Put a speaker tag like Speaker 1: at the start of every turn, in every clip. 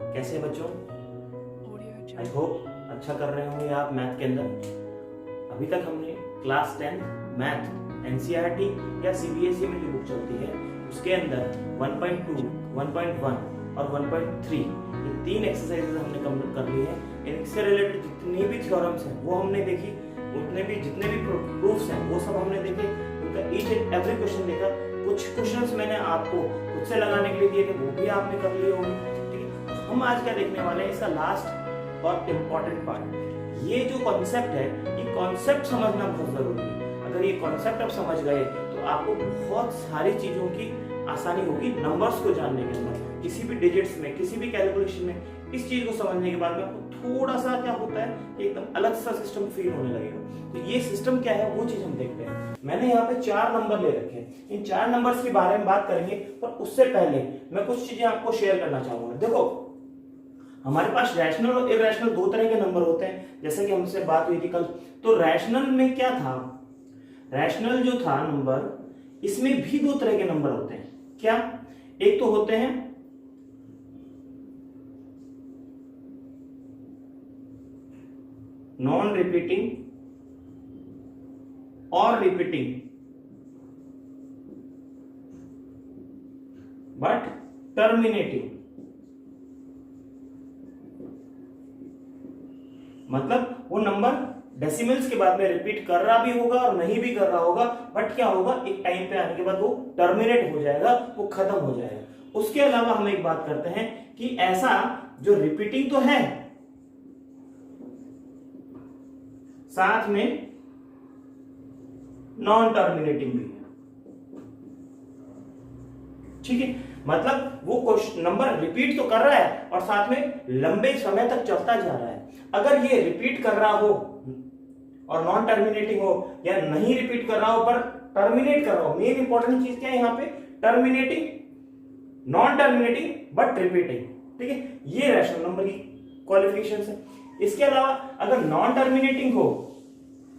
Speaker 1: कैसे बच्चों? I hope अच्छा कर रहे होंगे आप मैथ के अंदर। अभी तक हमने क्लास 10 मैथ एनसीईआरटी या सीबीएसई में जो बुक चलती है उसके अंदर 1.2, 1.1 और 1.3 ये 3 एक्सरसाइजेज हमने कंप्लीट कर ली है। इनसे रिलेटेड जितनी भी थ्योरम्स हैं वो हमने देखी, जितने भी प्रूफ्स हैं वो सब हमने देखे, उनका ईच एंड एवरी क्वेश्चन देखा। कुछ क्वेश्चंस मैंने आपको खुद से लगाने के लिए दिए थे, वो भी आपने कर लिए होंगे। ठीक है, हम आज क्या देखने वाले हैं, इसका लास्ट और इम्पोर्टेंट पार्ट। ये जो कॉन्सेप्ट है, ये कॉन्सेप्ट समझना बहुत जरूरी है। अगर ये कॉन्सेप्ट आप समझ गए तो आपको बहुत सारी चीजों की आसानी होगी नंबर्स को जानने के अंदर, किसी भी डिजिट्स में, किसी भी कैलकुलेशन में। इस चीज को समझने के बाद में आपको थोड़ा सा क्या होता है कि एकदम अलग सा सिस्टम फील होने लगेगा। तो ये सिस्टम क्या है वो चीज हम देखते हैं। मैंने यहाँ पे 4 नंबर ले रखे हैं, इन 4 नंबर्स के बारे में बात करेंगे, पर उससे पहले मैं कुछ चीजें आपको शेयर करना चाहूंगा। देखो, हमारे पास रैशनल और इरैशनल 2 तरह के नंबर होते हैं, जैसे कि हमसे बात हुई थी कल। तो रैशनल में क्या था, रैशनल जो था नंबर, इसमें भी 2 तरह के नंबर होते हैं। क्या? एक तो होते हैं नॉन रिपीटिंग और रिपीटिंग बट टर्मिनेटिंग। मतलब वो नंबर डेसिमल्स के बाद में रिपीट कर रहा भी होगा और नहीं भी कर रहा होगा, बट क्या होगा, एक टाइम पे आने के बाद वो टर्मिनेट हो जाएगा, वो खत्म हो जाएगा। उसके अलावा हम एक बात करते हैं कि ऐसा जो रिपीटिंग तो है, साथ में नॉन टर्मिनेटिंग भी है। ठीक है, मतलब वो नंबर रिपीट तो कर रहा है और साथ में लंबे समय तक चलता जा रहा है। अगर ये रिपीट कर रहा हो और नॉन टर्मिनेटिंग हो, या नहीं रिपीट कर रहा हो पर टर्मिनेट कर रहा हो, मेन इंपॉर्टेंट चीज क्या है यहाँ पे, terminating, non terminating but repeating. ठीक है, ये रैशनल नंबर की क्वालिफिकेशंस है। इसके अलावा अगर नॉन टर्मिनेटिंग हो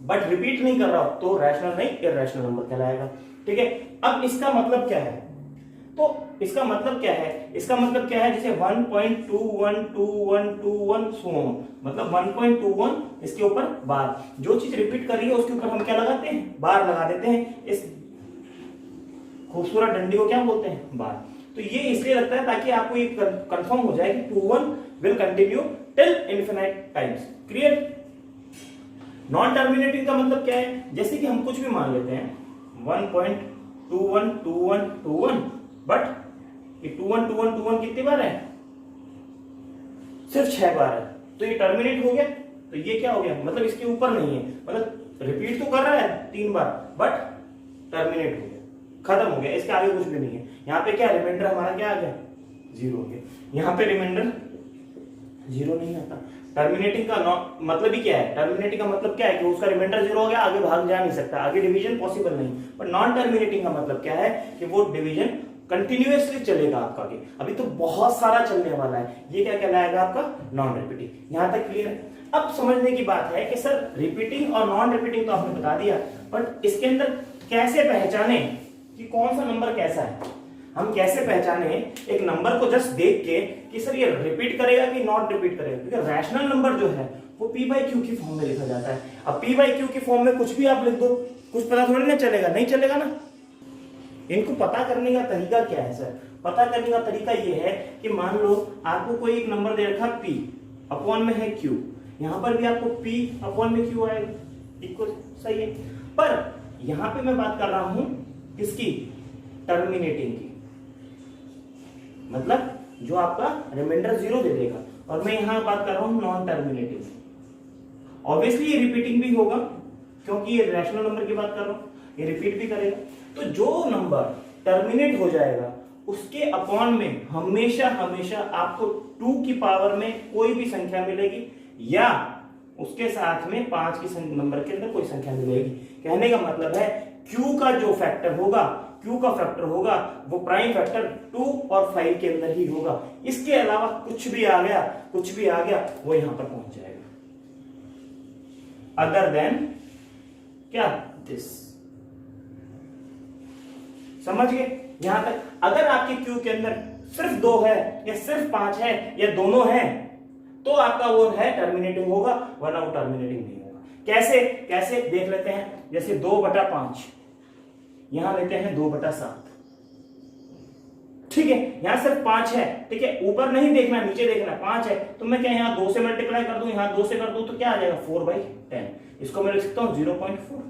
Speaker 1: बट रिपीट नहीं कर रहा हो तो रैशनल नहीं, इरैशनल नंबर कहलाएगा। ठीक है, अब इसका मतलब क्या है, तो इसका मतलब क्या है, इसका मतलब क्या है, जैसे 1.212121 सो मतलब 1.21 इसके ऊपर बार, जो चीज रिपीट कर रही है उसके ऊपर हम क्या लगाते हैं, बार लगा देते हैं। इस खूबसूरत डंडी को क्या बोलते हैं, बार। तो ये इसलिए लगता है ताकि आपको ये कंफर्म हो जाए कि 21 will continue till infinite times. Clear? Non terminating का मतलब क्या है, जैसे कि हम कुछ भी मान लेते हैं 1.212121, बट ये 212121 कितनी बार है, सिर्फ 6 बार है, तो ये टर्मिनेट हो गया। तो ये क्या हो गया, मतलब इसके ऊपर नहीं है, मतलब रिपीट तो कर रहा है 3 बार बट टर्मिनेट हो गया, खत्म हो गया, इसके आगे कुछ भी नहीं है। यहाँ पे क्या रिमाइंडर हमारा क्या आ गया, 0 हो गया। यहाँ पे रिमाइंडर 0 नहीं आता। टर्मिनेटिंग का मतलब ही क्या है, टर्मिनेटिंग का मतलब क्या है कि उसका रिमाइंडर 0 हो गया, आगे भाग जा नहीं सकता, आगे डिवीजन पॉसिबल नहीं। पर नॉन टर्मिनेटिंग का मतलब क्या है कि वो डिवीजन कंटिन्यूअसली चलेगा आपका आगे, अभी तो बहुत सारा चलने वाला है। ये क्या कहलाएगा आपका, नॉन रिपीटिंग। यहां तक क्लियर है? अब समझने की बात है कि सर रिपीटिंग और नॉन रिपीटिंग तो आपने बता दिया, बट इसके अंदर कैसे पहचाने कि कौन सा नंबर कैसा है। हम कैसे पहचाने एक नंबर को जस्ट देख के कि सर ये रिपीट करेगा कि नॉट रिपीट करेगा, क्योंकि रैशनल नंबर जो है वो p/q की फॉर्म में लिखा जाता है। अब p/q की फॉर्म में कुछ भी आप लिख दो, कुछ पता थोड़ी ना चलेगा, नहीं चलेगा ना। इनको पता करने का तरीका क्या है सर, पता करने का तरीका ये है कि मान लो आपको कोई एक नंबर दे रखा p, अपॉन में है q, यहां पर भी आपको p अपॉन में q आएगा, इक्वल, सही है। पर यहां पे मैं बात कर रहा हूं किसकी, टर्मिनेटिंग की, मतलब जो आपका रिमाइंडर 0 दे देगा, और मैं यहां बात कर रहा हूं नॉन टर्मिनेटिंग। ऑब्वियसली ये रिपीटिंग भी होगा क्योंकि ये रैशनल नंबर की बात कर रहा हूं, ये रिपीट भी करेगा। तो जो नंबर टर्मिनेट हो जाएगा उसके अपॉन में हमेशा हमेशा आपको 2 की पावर में कोई भी संख्या मिलेगी, या उसके साथ में 5 की नंबर के अंदर कोई संख्या मिलेगी। कहने का मतलब है Q का जो फैक्टर होगा, Q का फैक्टर होगा वो प्राइम फैक्टर 2 और 5 के अंदर ही होगा। इसके अलावा कुछ भी आ गया, कुछ भी आ गया, वो यहां पर पहुंच जाएगा, अदर देन क्या, दिस। समझ गए यहां तक? अगर आपके Q के अंदर सिर्फ 2 है या सिर्फ 5 है या दोनों है, तो आपका वो है टर्मिनेटिंग होगा, वरना वो टर्मिनेटिंग नहीं होगा। कैसे कैसे देख लेते हैं। जैसे 2/5 यहां लेते हैं 2/7, ठीक है, यहां सिर्फ 5 है, ठीक है, ऊपर नहीं देखना, नीचे देखना। 5 है तो मैं क्या यहां 2 से मल्टीप्लाई कर दूं, यहां 2 से कर दूं तो क्या आ जाएगा 4/10। इसको मैं लिख सकता हूं 0.4,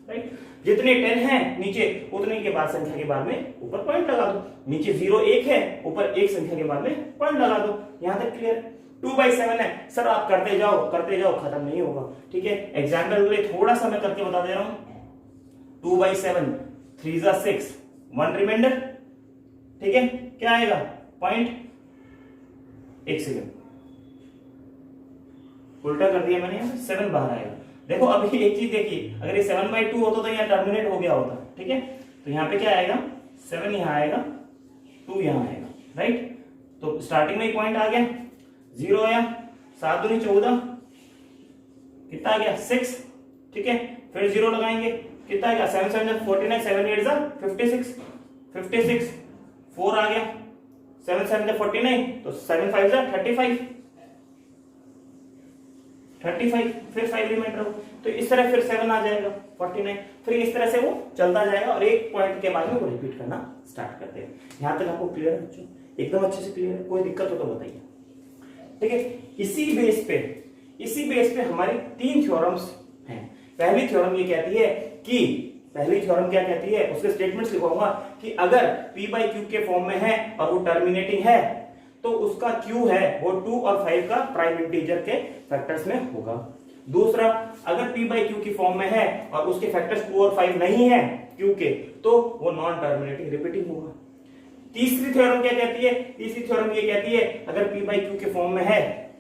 Speaker 1: राइट। जितने 10 है नीचे उतने के बाद संख्या के बाद में ऊपर पॉइंट लगा दो। नीचे 0 1 है, ऊपर 1 संख्या के बाद में पॉइंट लगा दो। यहां तक क्लियर। 2/7 है सर, आप करते जाओ खत्म नहीं होगा, ठीक है। एग्जाम्पल के लिए थोड़ा सा मैं करके बता दे रहा हूं। 2/7 3 जा 6, 1 रिमाइंडर, ठीक है, क्या आएगा पॉइंट, 1 सेकेंड उल्टा कर दिया मैंने, यहां 7 बाहर आएगा। देखो अभी एक चीज देखिए, अगर ये 7/2 होता तो यहाँ टर्मिनेट हो गया होता, ठीक है। तो यहाँ पे क्या आएगा 7 यहाँ आएगा, 2 यहाँ आएगा, राइट। तो स्टार्टिंग में ही पॉइंट आ गया, 0 आया, 7 दूनी 14, कितना आ गया 6, ठीक है। फिर 0 लगाएंगे, कितना आ गया 7 7 49, 7 8 56, 56 4 आ गया, 7 7 49, तो 7 5 35, फिर 5 रिमाइंडर हो, तो इस तरह फिर 7 आ जाएगा 49, फिर इस तरह से वो चलता जाएगा और एक पॉइंट के बाद में वो रिपीट करना स्टार्ट करते हैं। यहां तक आपको क्लियर है बच्चों, एकदम अच्छे से क्लियर है, कोई दिक्कत हो तो बताइए, ठीक है। इसी बेस पे हमारी 3 थ्योरम्स हैं। पहली थ्योरम ये कहती है कि, पहली थ्योरम क्या कहती है, उसके स्टेटमेंट्स लिखवाऊंगा कि अगर p/q के फॉर्म में है और वो टर्मिनेटिंग है तो उसका q है वो 2 और 5 का प्राइम इंटीजर के फैक्टर्स में होगा। दूसरा, अगर p/q की फॉर्म में है और उसके फैक्टर्स 2 और 5 नहीं है q के, तो वो नॉन टर्मिनेटिंग रिपीटिंग होगा। तीसरी थ्योरम क्या कहती है, तीसरी थ्योरम ये कहती है अगर p/q के फॉर्म में है,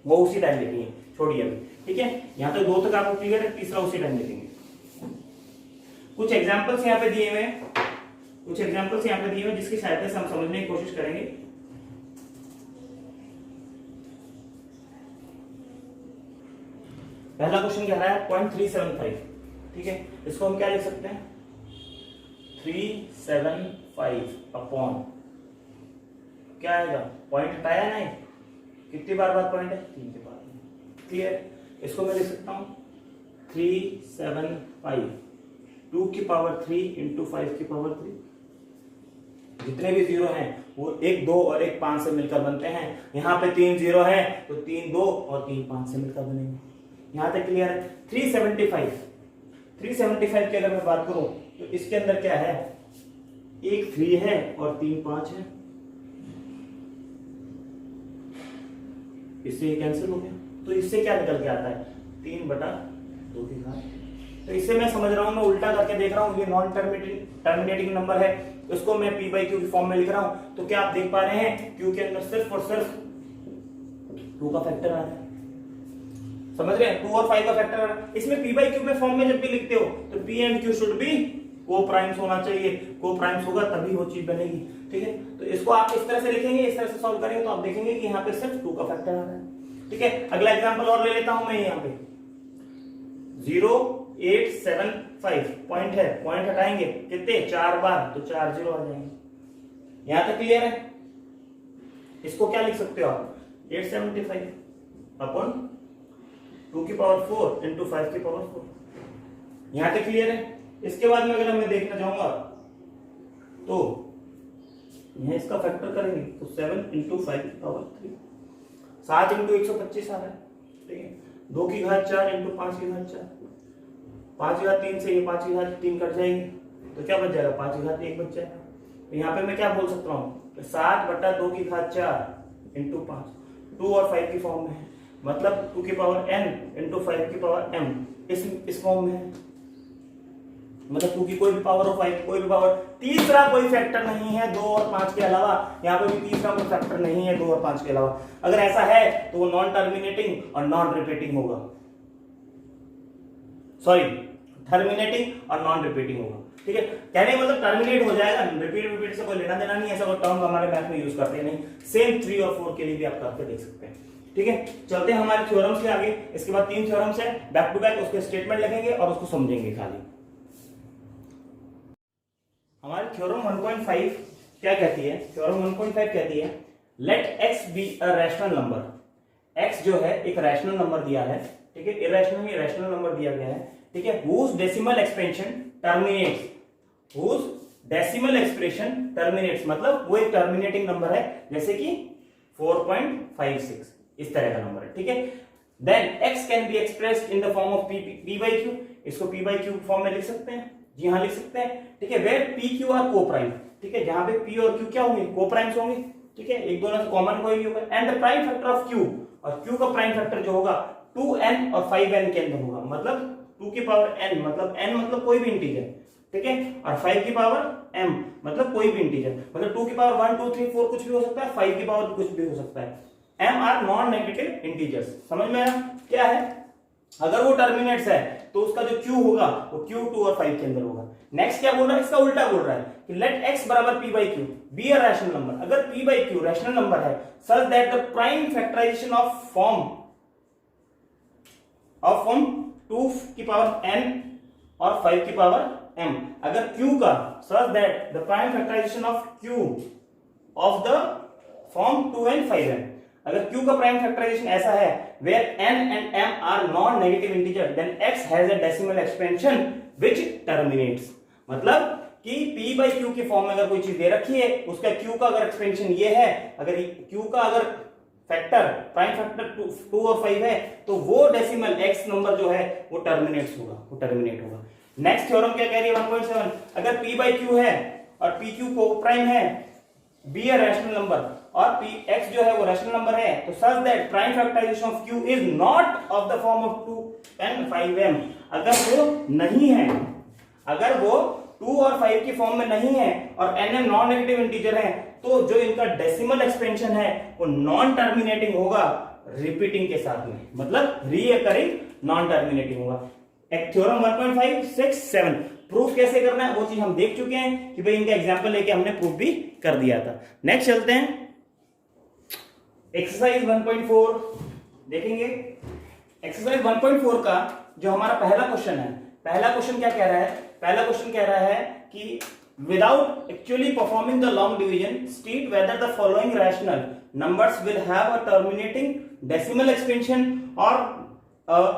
Speaker 1: वो उसी टाइम लिखेंगे, छोड़िए अभी, ठीक है। यहां तो 2 तक आपको क्लियर है, तीसरा उसी टाइम लिखेंगे। कुछ एग्जांपल्स यहां पे दिए हुए हैं, जिसकी सहायता से हम समझने की कोशिश करेंगे। पहला क्वेश्चन कह रहा है 0.375, ठीक है, इसको हम क्या लिख सकते हैं 375 अपॉन, क्या आएगा पॉइंट हटाया नहीं, कितनी बार बाद पॉइंट है 3 के बाद, क्लियर। इसको मैं लिख सकता हूं 375 2 की पावर 3 इंटू 5 की पावर 3। जितने भी 0 हैं वो 1 2 और 1 5 से मिलकर बनते हैं। यहाँ पे 3 0 है तो 3 2 और 3 5 से मिलकर बनेंगे। यहाँ तक क्लियर है। 375 की अगर मैं बात करूं तो इसके अंदर क्या है, 1 3 है और 3 5 है, इससे ये कैंसिल हो गया, तो इससे क्या निकल के आता है 3/2 की घात। तो इससे मैं समझ रहा हूं, मैं उल्टा करके देख रहा हूं, ये नॉन टर्मिनेटिंग नंबर है, इसको मैं p/q की फॉर्म में लिख रहा हूं। तो क्या आप देख पा रहे हैं, q के अंदर सिर्फ और सिर्फ 2 का फैक्टर आ रहा है, समझ रहे हैं, 2 और 5 का फैक्टर आ रहा है। इसमें p/q में फॉर्म में जब भी लिखते हो तो p and q should be को प्राइम्स होना चाहिए, को प्राइम्स होगा तभी वो चीज बनेगी, ठीक है। तो इसको आप इस तरह से लिखेंगे, इस तरह से सॉल्व करेंगे तो आप देखेंगे कि यहाँ पे सिर्फ 2 का फैक्टर आ रहा है, ठीक है। अगला एग्जांपल और ले लेता हूं मैं, यहाँ पे 0875 पॉइंट है, पॉइंट हटाएंगे कितने 4 बार, तो 4 0 आ जाएंगे। यहां तक क्लियर है। इसको क्या लिख सकते हो आप 875 अपॉन 2 की पावर 4 इंटू 5 की पावर 4। यहां तक क्लियर है। इसके बाद में अगर मैं देखना चाहूंगा तो यहां इसका फैक्टर करेंगे तो 7 इंटू 5 की पावर 3, 7 इंटू 125 आ रहा है, ठीक है। 2 की घात 4 इंटू 5 की घात 4, 5 की घात 3 से ये 5 की घात 3 कट जाएंगे तो क्या बच जाएगा 5 की घात 1 बच जाएगा। तो यहाँ पे मैं क्या बोल सकता हूँ 7/2 की घात 4 इंटू 5, 2 और 5 की फॉर्म में है, मतलब 2 की पावर n इंटू 5 की पावर m इस फॉर्म में है, मतलब 2 की कोई भी पावर और 5 कोई भी पावर। तीसरा कोई फैक्टर नहीं है 2 और 5 के अलावा, यहाँ पे भी तीसरा कोई फैक्टर नहीं है 2 और 5 के अलावा। अगर ऐसा है तो वो नॉन टर्मिनेटिंग और नॉन रिपीटिंग होगा, सॉरी टर्मिनेटिंग और नॉन रिपीटिंग होगा, ठीक है। कहने का मतलब टर्मिनेट हो जाएगा, रिपीट से कोई लेना देना नहीं, ऐसा कोई टर्म हमारे मैथ में यूज करते नहीं। सेम 3 और 4 के लिए भी आप करके देख सकते हैं, ठीक है। चलते हैं हमारे थ्योरम्स के आगे। इसके बाद 3 थ्योरम्स है, बैक टू बैक उसके स्टेटमेंट लिखेंगे और उसको समझेंगे खाली। हमारे थ्योरम 1.5 क्या कहती है, थ्योरम 1.5 कहती है let x be a rational number. x जो है एक रैशनल नंबर दिया है, ठीक है, इरेशनल या रैशनल नंबर दिया गया है, ठीक है, whose decimal expansion terminates, whose decimal expression terminates, मतलब वो एक टर्मिनेटिंग नंबर है, जैसे कि 4.56 इस तरह का नंबर है, ठीक है। Then x can be expressed in the form of p by q, इसको p by q फॉर्म में लिख सकते हैं, जी हाँ लिख सकते हैं, ठीक है। वेयर p q आर को प्राइम, ठीक है, जहां पे p और q क्या होंगे, को प्राइम्स होंगे, ठीक है, एक दोनों से कॉमन कोई भी होगा। And the prime factor of q, और q का प्राइम फैक्टर जो होगा 2n और 5n के अंदर होगा, मतलब 2 की पावर n, मतलब n मतलब कोई भी इंटीजर, ठीक है, और 5 की पावर m मतलब कोई भी इंटीजर, मतलब 2 की पावर 1 2 3 4 कुछ भी हो सकता है, 5 की पावर कुछ भी हो सकता है। m are non negative integers, समझ में आया क्या है। अगर वो टर्मिनेट्स है तो उसका जो q होगा वो q 2 और 5 के अंदर होगा। नेक्स्ट क्या बोल रहा है, इसका उल्टा बोल रहा है कि लेट x बराबर p by q be a rational number. अगर p by q rational number है such that the prime factorization of form 2 की पावर n और 5 की पावर m, अगर q का such that the prime factorization of q of the form 2n 5n, अगर q का prime factorisation ऐसा है where n and m are non negative integer then x has a decimal expansion which terminates, मतलब कि p by q के form में अगर कोई चीज दे रखी है उसका q का अगर एक्सपेंशन ये है, अगर q का अगर फैक्टर प्राइम फैक्टर 2 और 5 है तो वो डेसिमल x नंबर जो है वो टर्मिनेट होगा। नेक्स्ट थ्योरम क्या कह रही है 1.7, अगर p by q है और pq को प्राइम है बी अ रैशनल नंबर और x जो है वो रैशनल नंबर है तो such that prime factorization of q is not of the form of 2n 5m, अगर वो नहीं है, अगर वो 2 और 5 की फॉर्म में नहीं है और nm नॉन नेगेटिव इंटीजर है तो जो इनका डेसिमल एक्सपेंशन है वो नॉन टर्मिनेटिंग होगा रिपीटिंग के साथ में, मतलब रीअकरिंग नॉन टर्मिनेटिंग होगा। एक थ्योरम 1.5 6 7 प्रूफ कैसे करना है वो चीज हम देख चुके हैं कि भाई इनका एग्जांपल लेके हमने प्रूफ भी कर दिया था। नेक्स्ट चलते हैं एक्सरसाइज 1.4 देखेंगे। एक्सरसाइज 1.4 का जो हमारा पहला क्वेश्चन है, पहला क्वेश्चन क्या कह रहा है, पहला क्वेश्चन कह रहा है कि without actually performing the long division state whether the following rational numbers will have a terminating decimal expansion और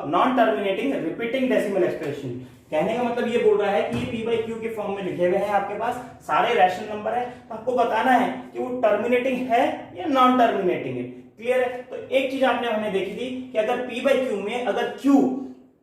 Speaker 1: non terminating repeating decimal expansion. कहने का मतलब ये बोल रहा है कि ये p by q के फॉर्म में लिखे हुए हैं, आपके पास सारे रैशनल नंबर है, तो आपको बताना है कि वो टर्मिनेटिंग है या नॉन टर्मिनेटिंग है। क्लियर है। तो एक चीज आपने हमने देखी थी कि अगर p by q में अगर q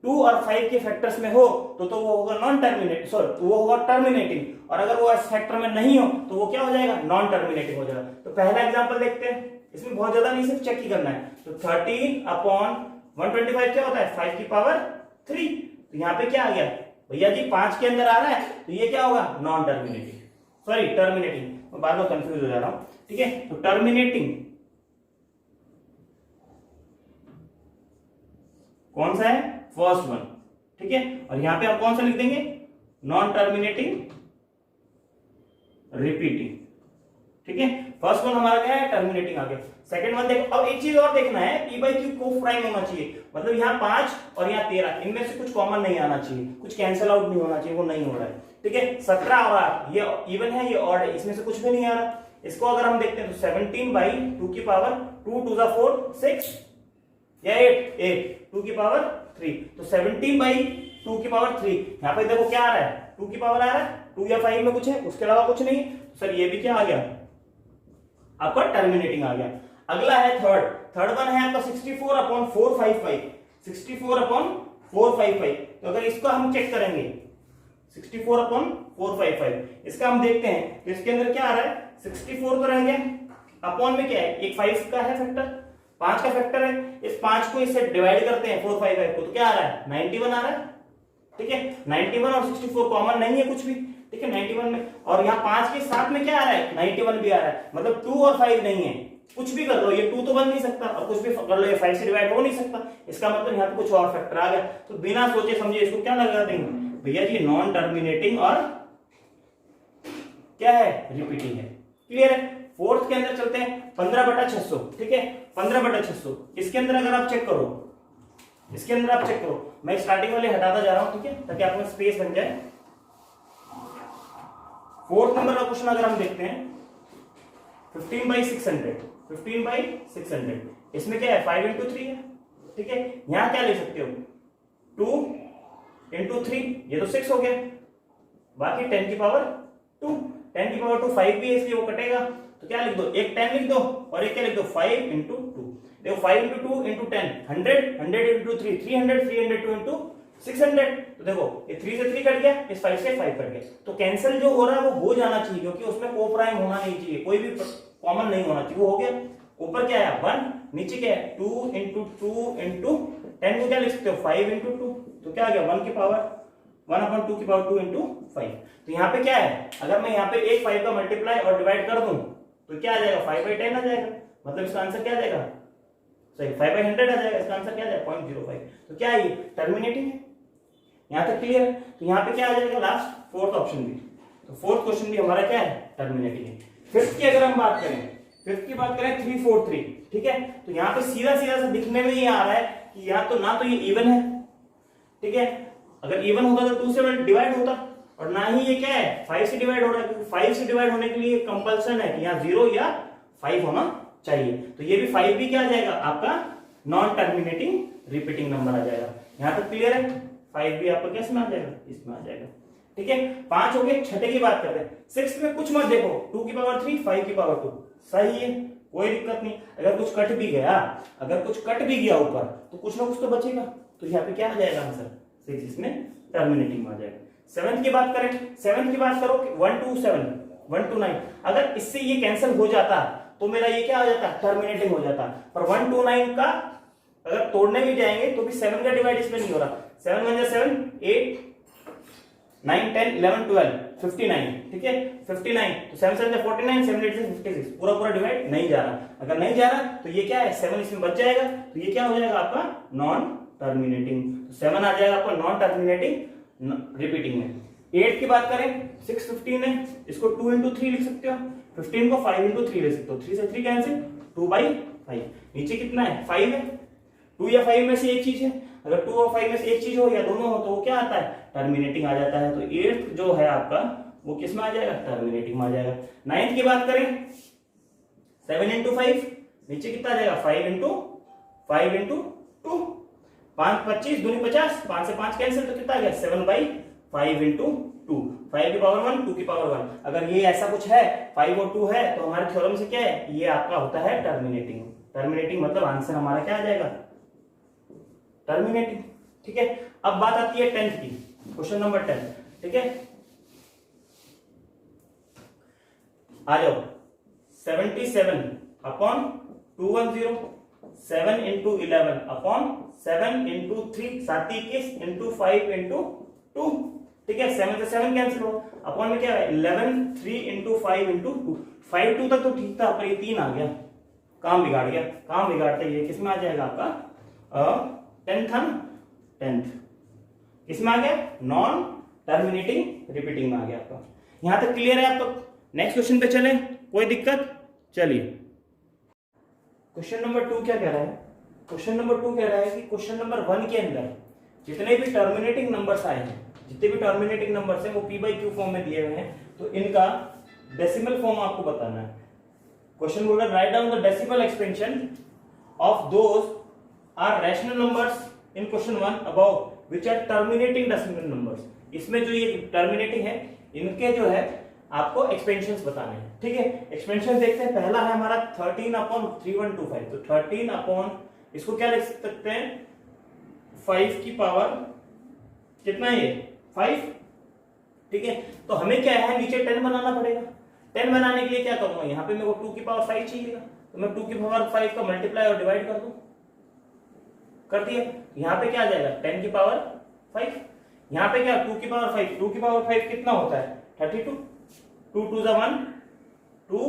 Speaker 1: 2 और 5 के फैक्टर्स में हो तो वो होगा नॉन टर्मिनेट, सॉरी वो होगा टर्मिनेटिंग, और अगर वो इस फैक्टर में नहीं हो तो वो क्या हो जाएगा, नॉन टर्मिनेटिंग हो जाएगा। तो पहला एग्जांपल देखते हैं, इसमें बहुत ज्यादा नहीं, सिर्फ चेक ही करना है। तो 13/125 क्या होता है, 5 की पावर 3। तो यहाँ पे क्या आ गया भैया जी, 5 के अंदर आ रहा है तो ये क्या होगा, नॉन टर्मिनेटिंग, सॉरी टर्मिनेटिंग, मैं बार बार कंफ्यूज हो जा रहा हूं, ठीक है। तो टर्मिनेटिंग कौन सा है, फर्स्ट वन, ठीक है। और यहां पे हम कौन सा लिख देंगे, नॉन टर्मिनेटिंग रिपीटिंग, ठीक है। फर्स्ट वन हमारा क्या है, टर्मिनेटिंग आ गया। सेकंड वन देखो, अब एक चीज और देखना है, p by q को प्राइम होना चाहिए, मतलब यहाँ 5 और यहाँ 13, इनमें से कुछ कॉमन नहीं आना चाहिए, कुछ कैंसिल आउट नहीं होना चाहिए, वो नहीं हो रहा है, ठीक है। 17 और 8 ये इवन है, ये ऑड है, इसमें से कुछ भी नहीं आ रहा। इसको अगर हम देखते हैं तो 17/2 की पावर 2 2 4 6 या 8 2 की पावर 3, तो 17/2 की पावर 3। यहाँ पे देखो क्या आ रहा है, 2 की पावर आ रहा है, 2 या 5 में कुछ है, उसके अलावा कुछ नहीं। सर ये भी क्या आ गया, आपका टर्मिनेटिंग आ गया। अगला है थर्ड वन है आपका 64/455, 64/455। तो अगर इसको हम चेक करेंगे 64/455, इसका हम देखते हैं तो इसके अंदर क्या आ रहा है, 64 तो रह गया, अपॉन में क्या है, एक 5 का है फैक्टर, 5 का फैक्टर है, इस 5 को इससे डिवाइड करते हैं 455 को, तो क्या आ रहा है, 91 आ रहा है, ठीक है। 91 और 64 कॉमन नहीं है कुछ भी, ठीक है, 91 में, और यहाँ 5 के साथ में क्या आ रहा है, 91 भी आ रहा है, मतलब 2 और 5 नहीं है, कुछ भी कर लो, ये 2 तो बन नहीं सकता, और कुछ भी कर लो ये 5 से डिवाइड हो नहीं सकता, इसका मतलब यहाँ पे कुछ और फैक्टर आ गया। तो बिना सोचे समझे इसको क्या लगा देंगे भैया जी, नॉन टर्मिनेटिंग और क्या है, रिपीटिंग है। क्लियर है। फोर्थ के अंदर चलते हैं 15/600, ठीक है, 15/600। इसके अंदर अगर आप चेक करो, इसके अंदर आप चेक करो, मैं स्टार्टिंग वाले हटाता जा रहा हूं, ठीक है, ताकि आपको स्पेस बन जाए। फोर्थ नंबर का क्वेश्चन अगर हम देखते हैं 15/600, 15/600। इसमें क्या है 5 into 3 है, ठीक है। यहां क्या ले सकते हो 2 into 3, ये तो 6 हो गया, बाकी 10 की पावर 2, 10 की पावर 2 5 भी है इसलिए वो कटेगा, तो क्या लिख दो, एक 10 लिख दो और एक क्या लिख दो 5 into 2। देखो 5 into 2 into 10 100, 100 into 3 300, 302 into 600। तो देखो ये 3 से 3 कट गया, इस 5 से 5 कट गया, तो कैंसिल जो हो रहा है वो हो जाना चाहिए, क्योंकि उसमें कोप्राइम होना नहीं चाहिए, कोई भी कॉमन नहीं होना चाहिए, वो हो गया। ऊपर क्या है 1, नीचे क्या है 2 into 2 into 10 को क्या लिख सकते हो 5 into 2, तो क्या आ गया 1 की पावर 1/2 की पावर 2 into 5। तो यहाँ पे क्या है, अगर मैं यहाँ पे एक 5 का मल्टीप्लाई और डिवाइड कर दूं तो क्या आ जाएगा 5/10 आ जाएगा, मतलब इसका आंसर क्या आ जाएगा, सही 5/100 आ जाएगा, इसका आंसर क्या आ जाएगा 0.05। तो क्या है ये टर्मिनेटिंग है, यहाँ तक क्लियर है। तो यहाँ पे क्या आ जाएगा लास्ट फोर्थ ऑप्शन भी, तो फोर्थ क्वेश्चन भी हमारा क्या है टर्मिनेटिंग है। फिफ्थ की अगर हम बात करें, फिफ्थ की बात करें 3 4 3, ठीक है। तो यहाँ पे सीधा सीधा से दिखने में ये आ रहा है कि या तो ना तो ये इवन है, ठीक है, अगर इवन होता तो 2 से डिवाइड होता, और ना ही ये क्या है 5 से डिवाइड हो रहा है, क्योंकि 5 से डिवाइड होने के लिए कंपल्सन है कि यहाँ 0 या 5 होना चाहिए। तो ये भी 5 भी क्या आ जाएगा आपका नॉन टर्मिनेटिंग रिपीटिंग नंबर आ जाएगा। यहां तक क्लियर है, 5 भी आपका कैसे में आ जाएगा, इसमें आ जाएगा, ठीक है। 5 हो गए, छठे की बात करते हैं। सिक्स्थ में कुछ मत देखो, 2 की पावर 3 5 की पावर 2, सही है, कोई दिक्कत नहीं। अगर कुछ कट भी गया, अगर कुछ कट भी गया ऊपर तो कुछ ना कुछ तो बचेगा, तो यहाँ पे क्या आ जाएगा आंसर 6, इसमें टर्मिनेटिंग आ जाएगा। सेवंथ की बात करें, सेवंथ की बात करो 1 to 7 1 to 9, अगर इससे ये कैंसिल हो जाता तो मेरा ये क्या हो जाता टर्मिनेटिंग हो जाता, पर 1 to 9 का अगर तोड़ने भी जाएंगे तो भी 7 का डिवाइड इसमें नहीं हो रहा, 7 1 7 8 9 10 11 12 59, ठीक है 59, तो 7 7 49 7 8 56, पूरा पूरा डिवाइड नहीं जा रहा। अगर नहीं जा रहा तो ये क्या है 7 इसमें बच जाएगा, तो ये क्या हो जाएगा आपका नॉन टर्मिनेटिंग, तो 7 आ जाएगा आपका नॉन टर्मिनेटिंग रिपीटिंग में। 8 की बात करें 6 15 है, इसको 2 into 3 लिख सकते हो, 15 को 5 into 3 ले सकते हो, 3 से 3 कैंसिल 2/5, नीचे कितना है 5 है, 2 या 5 में से एक चीज है, अगर 2 और 5 में से एक चीज हो या दोनों हो तो वो क्या आता है टर्मिनेटिंग आ जाता है। तो 8th जो है आपका वो किस में आ जाएगा टर्मिनेटिंग में आ जाएगा। 9th की बात करें 7 into 5, नीचे कितना आ जाएगा 5 into 2, 5 25 दूनी 50, 5 से 5 कैंसिल, तो कितना आ गया 7/5 into 2, 5 की पावर 1 2 की पावर 1। अगर ये ऐसा कुछ है 5 और 2 है तो हमारे थ्योरम से क्या है ये आपका होता है टर्मिनेटिंग। टर्मिनेटिंग मतलब आंसर हमारा क्या आ जाएगा टर्मिनेटिंग, ठीक है। अब बात आती है 10th की, क्वेश्चन नंबर 10, ठीक है। आ जाओ 77 upon 210, 7 into 11 upon 7 into 3 7 21 into 5 into 2, ठीक है। 7 से 7 कैंसिल हो, अपॉन में क्या है 11 3 into 5 into 2, 5 2 तक तो ठीक था, पर ये 3 आ गया, काम बिगाड़ गया। काम बिगाड़ते ये किसमें आ जाएगा आपका 10th था ना, 10th किसमें आ गया नॉन टर्मिनेटिंग रिपीटिंग में आ गया आपका। यहां तक क्लियर है आप? तो नेक्स्ट क्वेश्चन पे चलें, कोई दिक्कत? चलिए क्वेश्चन नंबर 2 क्या कह रहा है, क्वेश्चन नंबर 2 कह रहा है कि क्वेश्चन नंबर 1 के अंदर जितने भी टर्मिनेटिंग नंबर्स आए हैं, जितने भी टर्मिनेटिंग नंबर्स हैं वो p/q फॉर्म में दिए हुए हैं, तो इनका डेसिमल फॉर्म आपको बताना है। क्वेश्चन बोल रहा है write down the decimal expansion of those are rational numbers in question 1 above which are terminating decimal numbers. इसमें जो ये टर्मिनेटिंग है इनके जो है आपको एक्सपेंशंस बताने हैं, ठीक है। एक्सपेंशन देखते हैं, पहला है हमारा 13/3125, तो 13 इसको क्या लिख सकते हैं 5 की पावर कितना है ये 5, ठीक है। तो हमें क्या है नीचे 10 बनाना पड़ेगा। 10 बनाने के लिए क्या करूंगा, यहाँ पे मेरे को 2 की पावर 5 चाहिएगा, तो मैं 2 की पावर 5 का मल्टीप्लाई और डिवाइड कर दूं, कर दिया। यहाँ पे क्या आ जाएगा 10 की पावर 5, यहाँ पे क्या 2 की पावर 5, 2 की पावर 5 कितना होता है 32, 2 2 1 2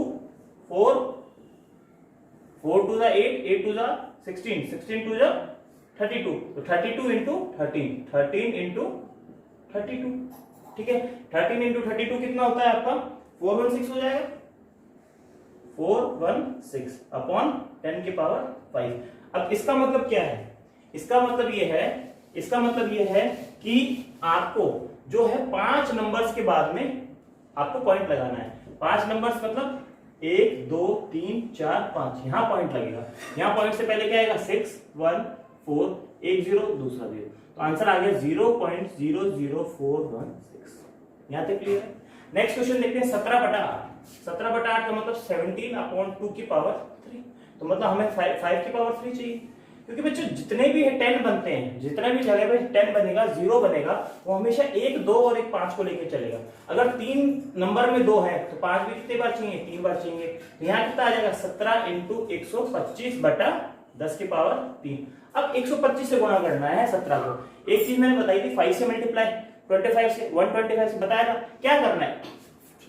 Speaker 1: 4 4 2 8 8 2 16 16 2 32, तो 32 into 13 13 into 32, ठीक है। 13 into 32 कितना होता है आपका 416 हो जाएगा, 416 अपॉन 10 की पावर 5। अब इसका मतलब क्या है, इसका मतलब ये है कि आपको जो है 5 नंबर्स के बाद में आपको पॉइंट लगाना है। 5 नंबर्स मतलब 1 2 3 4 5 यहाँ पॉइंट लगेगा। यहाँ पॉइंट से पहले क्या आएगा 6 1 4 1 0 दूसरा 0, तो आंसर आ गया 0.00416। यहाँ तक क्लियर है। नेक्स्ट क्वेश्चन देखते हैं 17/8। 17/8 का मतलब 17/2 की पावर 3, तो मतलब हमें 5 की पावर 3 चाहिए, क्योंकि बच्चों जितने भी 10 बनते हैं, जितने भी जगह पे 10 बनेगा 0 बनेगा, वो हमेशा 1 2 और 1 5 को लेकर चलेगा। अगर 3 नंबर में 2 है तो 5 भी कितने बार चाहिए, 3 बार चाहिए। तो यहाँ कितना आ जाएगा 17 × 125/10 की पावर 3। अब 125 से गुणा करना है 17 को। एक चीज मैंने बताई थी 5 से मल्टीप्लाई, 25 से 125 से बताया था। क्या करना है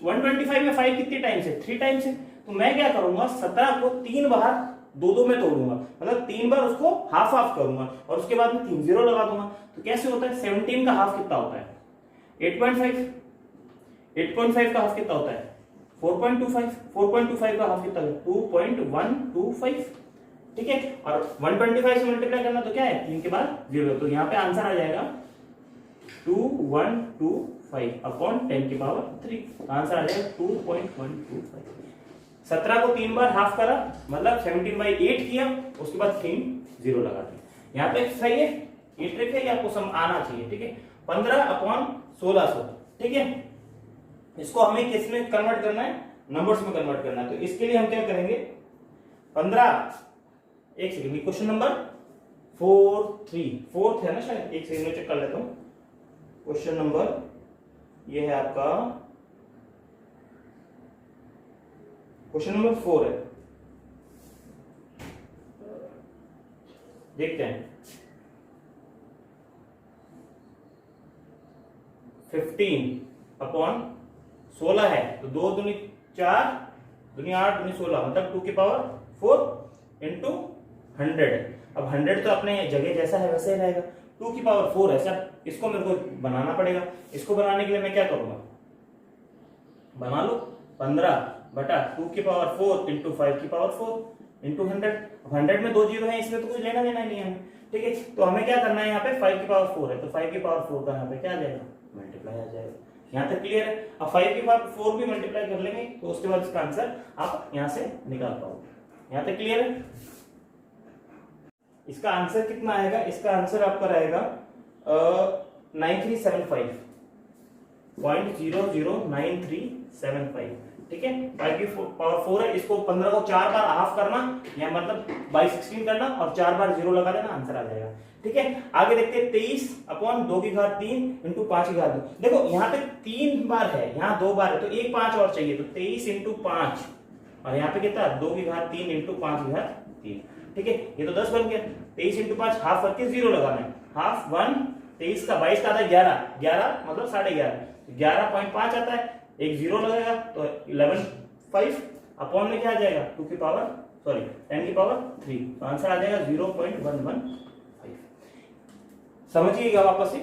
Speaker 1: 125 में 5 कितने टाइम्स है, 3 टाइम्स है। तो मैं क्या करूंगा 17 को 3 बार 2 में तोड़ूंगा, मतलब 3 बार उसको हाफ हाफ करूंगा और उसके बाद में 3 0 लगा दूंगा। तो कैसे होता है 17 का हाफ कितना होता है 8.5, 8.5 का हाफ कितना होता है 4.25, 4.25 का हाफ कितना है 2.125, ठीक है। और 125 से मल्टीप्लाई करना तो क्या है 3 के बाद 0, तो यहाँ पे आंसर आ जाएगा 2125/10 की पावर 3। आंसर आ जाएगा 2.125। 17 को 3 बार हाफ करा, मतलब 17/8 किया, उसके बाद 3 0 लगा दिया। यहाँ पे सही है, ये ट्रिक है, ये आपको सम आना चाहिए, ठीक है। 15/1600, ठीक है। इसको हमें किस में कन्वर्ट करना है, नंबर्स में कन्वर्ट करना है। तो इसके लिए हम क्या करेंगे 15, एक सेकंड, क्वेश्चन नंबर 4 है ना शायद, एक सेकंड में चेक कर लेता हूं। क्वेश्चन नंबर ये है आपका क्वेश्चन नंबर 4 है, देखते हैं। 15/16 है, तो 2 दूनी 4, दूनी 8, दूनी 16, मतलब 2 की पावर 4 इंटू 100। अब 100 तो अपने जगह जैसा है वैसे ही रहेगा, 2 की पावर 4 है सर, इसको मेरे को बनाना पड़ेगा। इसको बनाने के लिए मैं क्या करूंगा, बना लो 15/2 की पावर 4 इंटू 5 की पावर 4 इंटू 100। 100 में 2 0 है, इसमें तो कुछ लेना देना नहीं है, ठीक है। तो हमें क्या करना है, यहाँ पे 5 की पावर 4 है, तो 5 की पावर 4 का यहाँ पे क्या आ जाएगा मल्टीप्लाई आ जाएगा। यहाँ तक क्लियर है। अब 5 की पावर 4 भी मल्टीप्लाई कर लेंगे, तो उसके बाद इसका आंसर आप यहाँ से निकाल पाओगे। यहाँ तक क्लियर है। इसका आंसर कितना आएगा, इसका आंसर आपका रहेगा 9375.009375, ठीक है। 5 की पावर 4 है, इसको 15 को 4 बार हाफ करना, या मतलब बाई 16 करना और 4 बार 0 लगा देना, आंसर आ जाएगा, ठीक है। आगे देखते हैं 23/2 इंटू 5/2। देखो यहाँ पे 3 बार है, यहाँ 2 बार है, तो एक 5 और चाहिए, तो 23 इंटू 5, और यहाँ पे कितना 2/3 इंटू 5/3, ठीक है। ये तो 10 बन गया। 23 इंटू 5 हाफ करके 0 लगाना है, हाफ 1, 23 का 22 का आता है 11 मतलब 11.5, 11.5 आता है, एक 0 लगेगा तो 11.5 अपॉन में क्या आ जाएगा 10 की पावर 3, तो आंसर आ जाएगा 0.115। समझिएगा वापस से,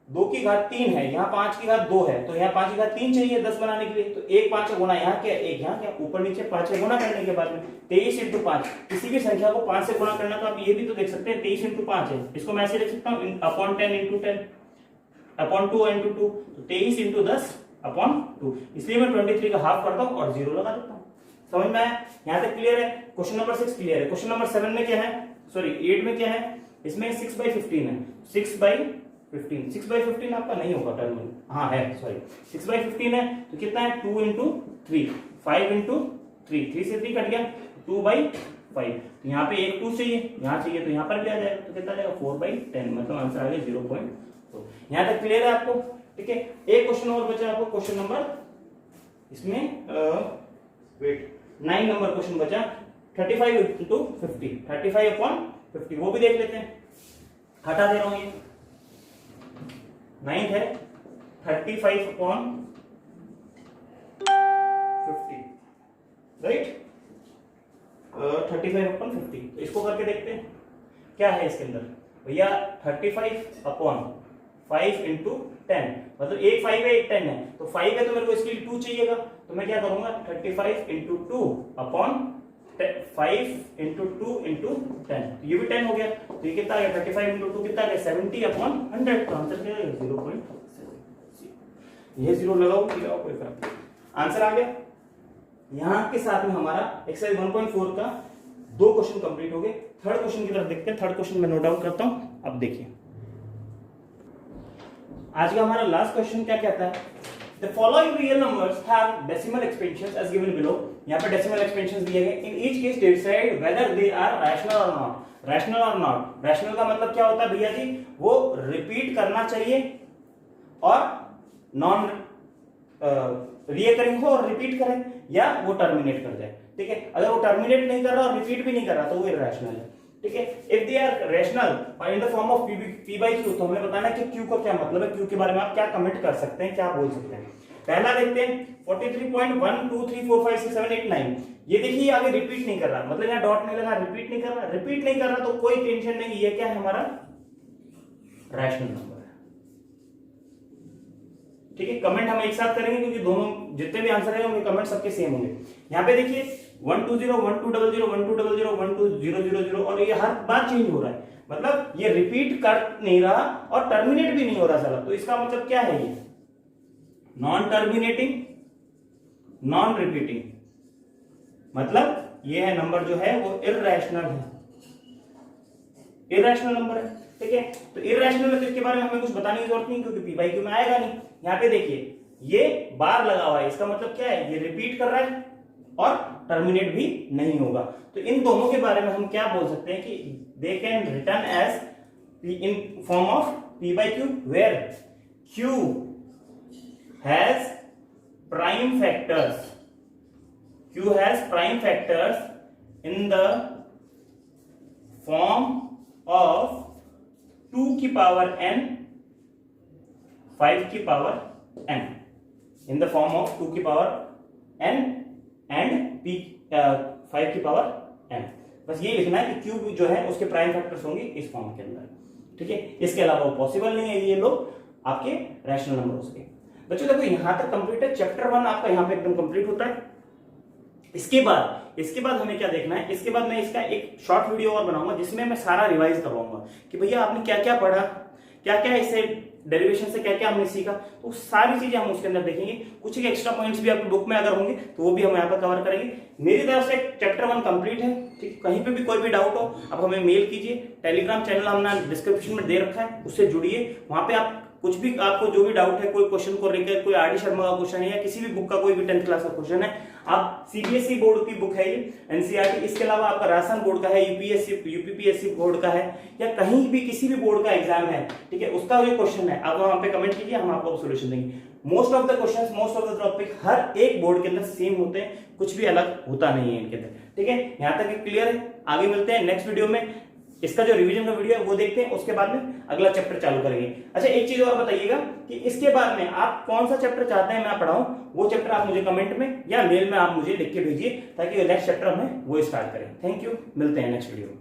Speaker 1: 2 की घात 3 है, यहाँ 5 की घात 2 है, तो यहाँ 5 की घात 3 चाहिए 10 बनाने के लिए, तो एक 5 गुना यहाँ क्या, एक यहाँ क्या, ऊपर नीचे 5 गुना करने के बाद में 23 इंटू 5, किसी भी संख्या को 5 से गुना करना, तो आप ये भी तो देख सकते हैं 23 इंटू 5 है, इसको मैं ऐसे लिख सकता हूँ अपॉन 10 इंटू 10 अपॉन 2 इंटू 2, तो 23 इंटू 10 अपॉन 2, इसलिए मैं 23 का हाफ करता हूँ और 0 लगा देता हूँ। समझ में आया, यहाँ तक क्लियर है। क्वेश्चन नंबर 6 क्लियर है। क्वेश्चन नंबर 7 में क्या है, सॉरी 8 में क्या है, इसमें 6/15 है, 6/15 आपका नहीं होगा टर्म में, हाँ है, सॉरी 6/15 है, तो कितना है 2 इंटू 3, 5 इंटू 3, 3 से 3 कट गया, 2/5, तो यहाँ पे एक 2 चाहिए, यहाँ चाहिए, तो यहाँ पर भी आ जाएगा, तो कितना आ जाएगा 4/10, मतलब आंसर आ गया 0.4। यहाँ तक क्लियर है आपको, ठीक है। एक क्वेश्चन और बचा आपको, क्वेश्चन नंबर इसमें 9 नंबर क्वेश्चन बचा, 35 इंटू 50, 35/50, वो भी देख लेते हैं, हटा दे रहा हूं ये 9 है, 35/50, राइट, 35/50, तो इसको करके देखते हैं क्या है इसके अंदर भैया। 35/5 इंटू 10, मतलब एक 5 है एक 10 है, तो 5 है तो मेरे को इसके लिए 2 चाहिएगा, तो मैं क्या करूंगा 35 इंटू 2 अपॉन 5 इंटू 2 इंटू 10, तो ये भी 10 हो गया, तो ये कितना आ गया 35 इंटू 2 कितना आ गया 70/100, तो आंसर क्या है 0.7। ये 0 लगाओ, कोई फर्क नहीं, आंसर आ गया। यहां के साथ में हमारा एक्सरसाइज 1.4 का 2 क्वेश्चन कंप्लीट हो गए। थर्ड क्वेश्चन की तरफ देखते हैं। थर्ड क्वेश्चन मैं नोट डाउन करता हूं। अब देखिए आज का हमारा लास्ट क्वेश्चन क्या कहता है, the following real numbers have decimal expansions as given below. यहाँ पे डेसिमल एक्सपेंशंस दिए गए। In each case decide whether they are rational और नॉट। रैशनल और नॉट, रैशनल का मतलब क्या होता है भैया जी, वो रिपीट करना चाहिए और नॉन रिकरिंग हो और रिपीट करे, या वो टर्मिनेट कर जाए। ठीक है, अगर वो टर्मिनेट नहीं कर रहा और रिपीट भी नहीं कर रहा तो वो इररेशनल है। ठीक है, if they are rational in the form of p by q, तो हमें बताना कि q का क्या मतलब है, q के बारे में आप क्या कमेंट कर सकते हैं, क्या बोल सकते हैं। पहला देखते हैं 43.1 2 3 4 5 6 7 8 9। ये देखिए आगे रिपीट नहीं कर रहा, मतलब यहाँ डॉट नहीं लगा, रिपीट नहीं कर रहा। रिपीट नहीं कर रहा तो कोई टेंशन नहीं, ये क्या है हमारा रैशनल नंबर है। ठीक है, कमेंट हम एक साथ करेंगे क्योंकि दोनों जितने भी आंसर है उनके कमेंट सबके सेम होंगे। यहाँ पे देखिए 1 2 0 1 2 0 0 1 2 0 0 1 2 0 0 0 और ये हर बार चेंज हो रहा है, मतलब ये रिपीट कर नहीं रहा और टर्मिनेट भी नहीं हो रहा साला। तो इसका मतलब क्या है, ये नॉन टर्मिनेटिंग नॉन रिपीटिंग, मतलब ये है नंबर जो है वो इररेशनल है, इररेशनल नंबर है। ठीक है, तो इररेशनल है तो इसके बारे में हमें कुछ बताने की जरूरत नहीं क्योंकि p by q में आएगा नहीं। यहाँ पे देखिए ये बार लगा हुआ है, इसका मतलब क्या है, ये रिपीट कर रहा है और टर्मिनेट भी नहीं होगा। तो इन दोनों के बारे में हम क्या बोल सकते हैं कि they can return as in form of p by q where q has prime factors, q has prime factors in the form of 2 की पावर n 5 की power n, in the form of 2 की power n and p 5 की power n। बस ये लिखना है कि q जो है उसके प्राइम फैक्टर्स होंगे इस फॉर्म के अंदर। ठीक है, इसके अलावा वो पॉसिबल नहीं है ये लोग आपके रैशनल नंबर हो सके। बच्चों देखो यहां तक कंप्लीट है, चैप्टर 1 आपका यहां पे एकदम कंप्लीट होता है। इसके बाद हमें क्या देखना है, इसके बाद मैं इसका एक शॉर्ट वीडियो और बनाऊंगा जिसमें मैं सारा रिवाइज करवाऊंगा कि भैया आपने क्या क्या पढ़ा, क्या क्या इससे डेरिवेशन से क्या क्या हमने सीखा, तो सारी चीजें हम उसके अंदर देखेंगे। कुछ एक एक्स्ट्रा पॉइंट्स भी आपकी बुक में अगर होंगे तो वो भी हम यहाँ पर कवर करेंगे। मेरी तरफ से चैप्टर 1 कंप्लीट है। ठीक, कहीं पे भी कोई भी डाउट हो आप हमें मेल कीजिए। टेलीग्राम चैनल हमने डिस्क्रिप्शन में दे रखा है, उससे जुड़िए। वहां पे आप कुछ भी आपको जो भी डाउट है, कोई क्वेश्चन को लेकर, कोई आर डी शर्मा का क्वेश्चन है या किसी भी बुक का कोई भी 10th क्लास का क्वेश्चन है, आप सीबीएसई बोर्ड की बुक है ये, एनसीईआरटी, इसके अलावा आपका राजस्थान बोर्ड का है, यूपीपीएससी बोर्ड का है, या कहीं भी किसी भी बोर्ड का एग्जाम है, ठीक है, उसका जो क्वेश्चन है आप वहां पे कमेंट कीजिए, हम आपको सोल्यूशन देंगे। Most of the questions, most of the topic हर एक बोर्ड के अंदर सेम होते हैं, कुछ भी अलग होता नहीं है इनके अंदर। ठीक है, यहां तक क्लियर है। आगे मिलते हैं नेक्स्ट वीडियो में। इसका जो रिवीजन का वीडियो है वो देखते हैं, उसके बाद में अगला चैप्टर चालू करेंगे। अच्छा एक चीज और बताइएगा कि इसके बाद में आप कौन सा चैप्टर चाहते हैं मैं पढ़ाऊं, वो चैप्टर आप मुझे कमेंट में या मेल में आप मुझे लिख के भेजिए ताकि नेक्स्ट चैप्टर हम वो स्टार्ट करें। थैंक यू, मिलते हैं नेक्स्ट वीडियो में।